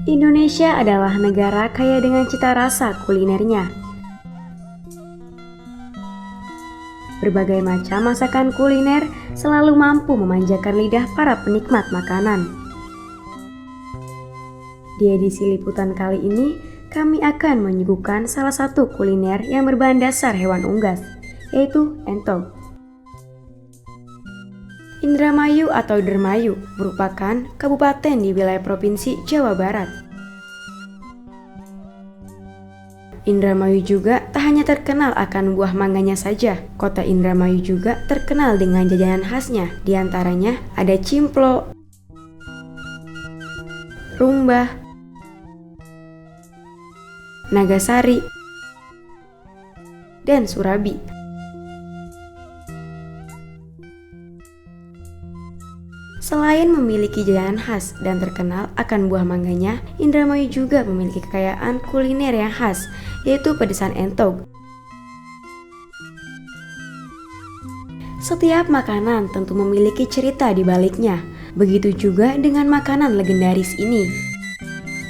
Indonesia adalah negara kaya dengan cita rasa kulinernya. Berbagai macam masakan kuliner selalu mampu memanjakan lidah para penikmat makanan. Di edisi liputan kali ini, kami akan menyuguhkan salah satu kuliner yang berbahan dasar hewan unggas, yaitu entog. Indramayu atau Dermayu merupakan kabupaten di wilayah Provinsi Jawa Barat. Indramayu juga tak hanya terkenal akan buah mangganya saja. Kota Indramayu juga terkenal dengan jajanan khasnya. Di antaranya ada cimplo, rumbah, nagasari, dan surabi. Selain memiliki jajanan khas dan terkenal akan buah mangganya, Indramayu juga memiliki kekayaan kuliner yang khas, yaitu pedesan entog. Setiap makanan tentu memiliki cerita di baliknya, begitu juga dengan makanan legendaris ini.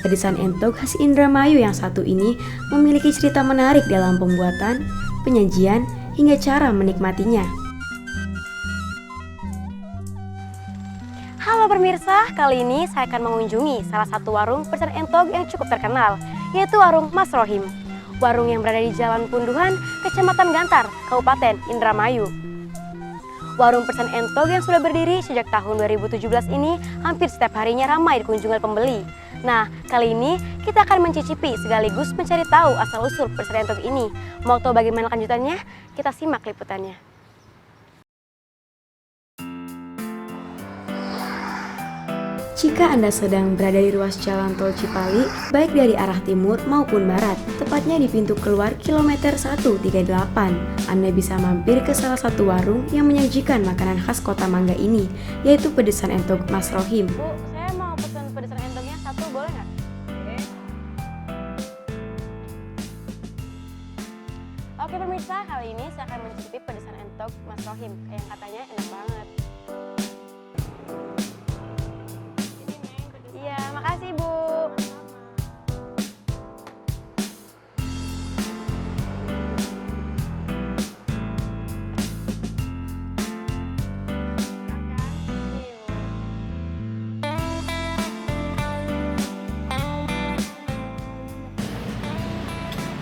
Pedesan entog khas Indramayu yang satu ini memiliki cerita menarik dalam pembuatan, penyajian, hingga cara menikmatinya. Halo pemirsa, kali ini saya akan mengunjungi salah satu warung pedesan entog yang cukup terkenal, yaitu warung Mas Rohim. Warung yang berada di Jalan Punduhan, Kecamatan Gantar, Kabupaten Indramayu. Warung pedesan entog yang sudah berdiri sejak tahun 2017 ini hampir setiap harinya ramai dikunjungi pembeli. Nah, kali ini kita akan mencicipi sekaligus mencari tahu asal-usul pedesan entog ini. Mau tahu bagaimana lanjutannya? Kita simak liputannya. Jika Anda sedang berada di ruas jalan tol Cipali, baik dari arah timur maupun barat, tepatnya di pintu keluar kilometer 138, Anda bisa mampir ke salah satu warung yang menyajikan makanan khas kota Mangga ini, yaitu pedesan entog Mas Rohim. Bu, saya mau pesan pedesan entognya satu, boleh nggak? Oke pemirsa, kali ini saya akan mencicipi pedesan entog Mas Rohim, yang katanya enak banget. Iya, makasih Bu.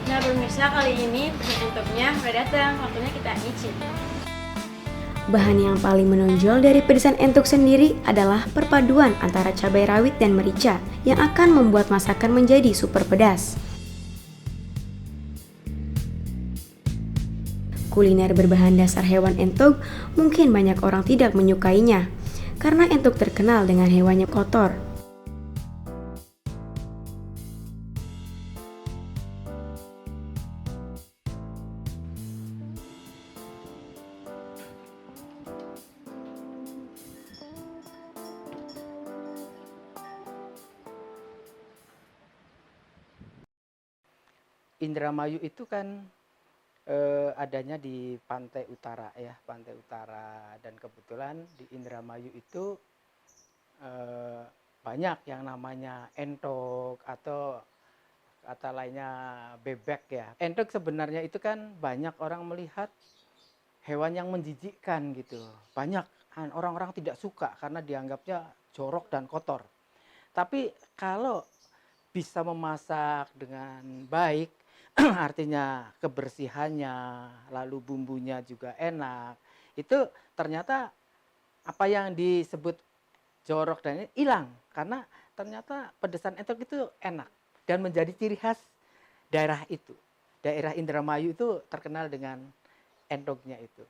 Nah pemirsa, kali ini pesan entognya udah datang, waktunya kita nyicip. Bahan yang paling menonjol dari pedesan entog sendiri adalah perpaduan antara cabai rawit dan merica yang akan membuat masakan menjadi super pedas. Kuliner berbahan dasar hewan entog mungkin banyak orang tidak menyukainya karena entog terkenal dengan hewannya kotor. Indramayu itu kan adanya di pantai utara ya, pantai utara, dan kebetulan di Indramayu itu banyak yang namanya entog atau kata lainnya bebek ya. Entog sebenarnya itu kan banyak orang melihat hewan yang menjijikkan gitu. Banyak orang-orang tidak suka karena dianggapnya jorok dan kotor. Tapi kalau bisa memasak dengan baik, artinya kebersihannya, lalu bumbunya juga enak, itu ternyata apa yang disebut jorok dan ini hilang karena ternyata pedesan entog itu enak dan menjadi ciri khas daerah itu. Daerah Indramayu itu terkenal dengan entognya itu.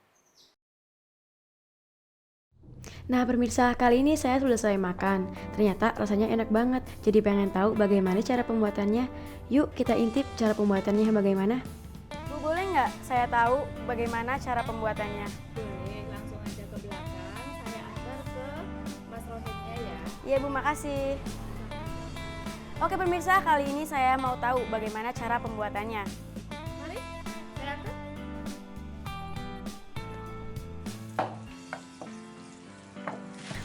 Nah pemirsa, kali ini saya sudah selesai makan. Ternyata rasanya enak banget. Jadi pengen tahu bagaimana cara pembuatannya. Yuk kita intip cara pembuatannya bagaimana. Bu, boleh nggak saya tahu bagaimana cara pembuatannya? Boleh, langsung aja ke belakang. Saya antar ke Mas Rohimnya ya. Iya Bu, makasih. Oke pemirsa, kali ini saya mau tahu bagaimana cara pembuatannya. Mari, saya antar.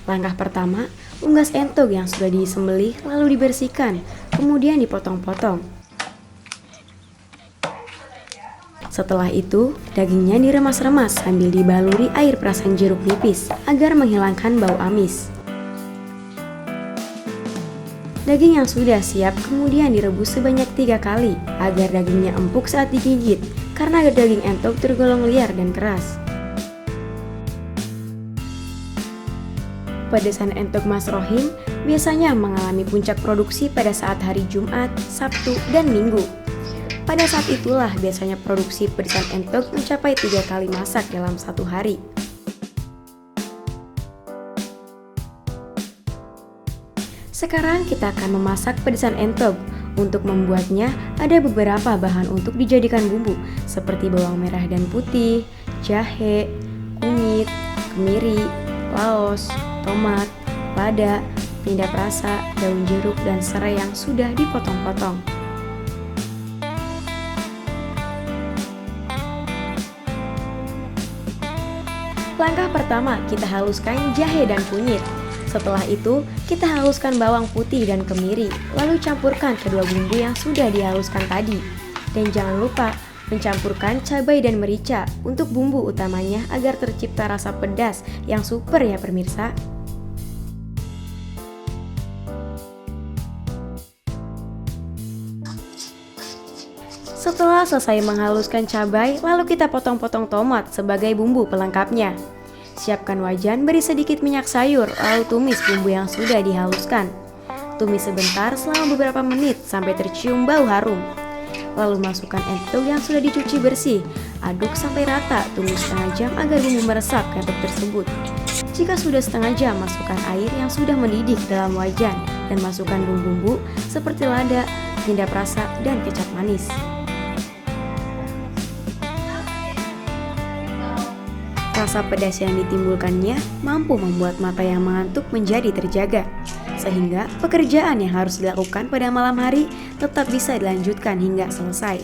Langkah pertama, unggas entog yang sudah disembelih lalu dibersihkan, kemudian dipotong-potong. Setelah itu, dagingnya diremas-remas sambil dibaluri air perasan jeruk nipis agar menghilangkan bau amis. Daging yang sudah siap kemudian direbus sebanyak 3 kali agar dagingnya empuk saat digigit karena daging entog tergolong liar dan keras. Pedasan entog Mas Rohim biasanya mengalami puncak produksi pada saat hari Jumat, Sabtu, dan Minggu. Pada saat itulah biasanya produksi pedasan entog mencapai 3 kali masak dalam satu hari. Sekarang kita akan memasak pedasan entog. Untuk membuatnya ada beberapa bahan untuk dijadikan bumbu seperti bawang merah dan putih, jahe, kunyit, kemiri, laos, tomat, lada, penyedap rasa, daun jeruk, dan serai yang sudah dipotong-potong. Langkah pertama, kita haluskan jahe dan kunyit. Setelah itu, kita haluskan bawang putih dan kemiri, lalu campurkan kedua bumbu yang sudah dihaluskan tadi. Dan jangan lupa mencampurkan cabai dan merica untuk bumbu utamanya agar tercipta rasa pedas yang super ya pemirsa. Setelah selesai menghaluskan cabai, lalu kita potong-potong tomat sebagai bumbu pelengkapnya. Siapkan wajan, beri sedikit minyak sayur, lalu tumis bumbu yang sudah dihaluskan. Tumis sebentar selama beberapa menit sampai tercium bau harum. Lalu masukkan entog yang sudah dicuci bersih. Aduk sampai rata, tunggu setengah jam agar bumbu meresap ke entog tersebut. Jika sudah setengah jam, masukkan air yang sudah mendidih dalam wajan dan masukkan bumbu-bumbu seperti lada, penyedap rasa, dan kecap manis. Rasa pedas yang ditimbulkannya mampu membuat mata yang mengantuk menjadi terjaga, sehingga pekerjaan yang harus dilakukan pada malam hari tetap bisa dilanjutkan hingga selesai.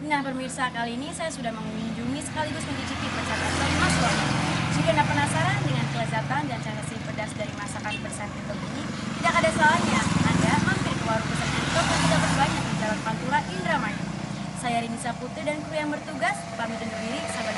Nah pemirsa, kali ini saya sudah mengunjungi sekaligus mencicipi pedasan entog Mas Rohim. Jika Anda penasaran dengan kelezatan dan sensasi pedas dari masakan pedasan entog ini, tidak ada salahnya Anda mampir ke warung pedasan entog yang terdapat banyak di Jalan Pantura, Indramayu. Saya Rini Saputra dan kru yang bertugas pamit undur diri. Sampai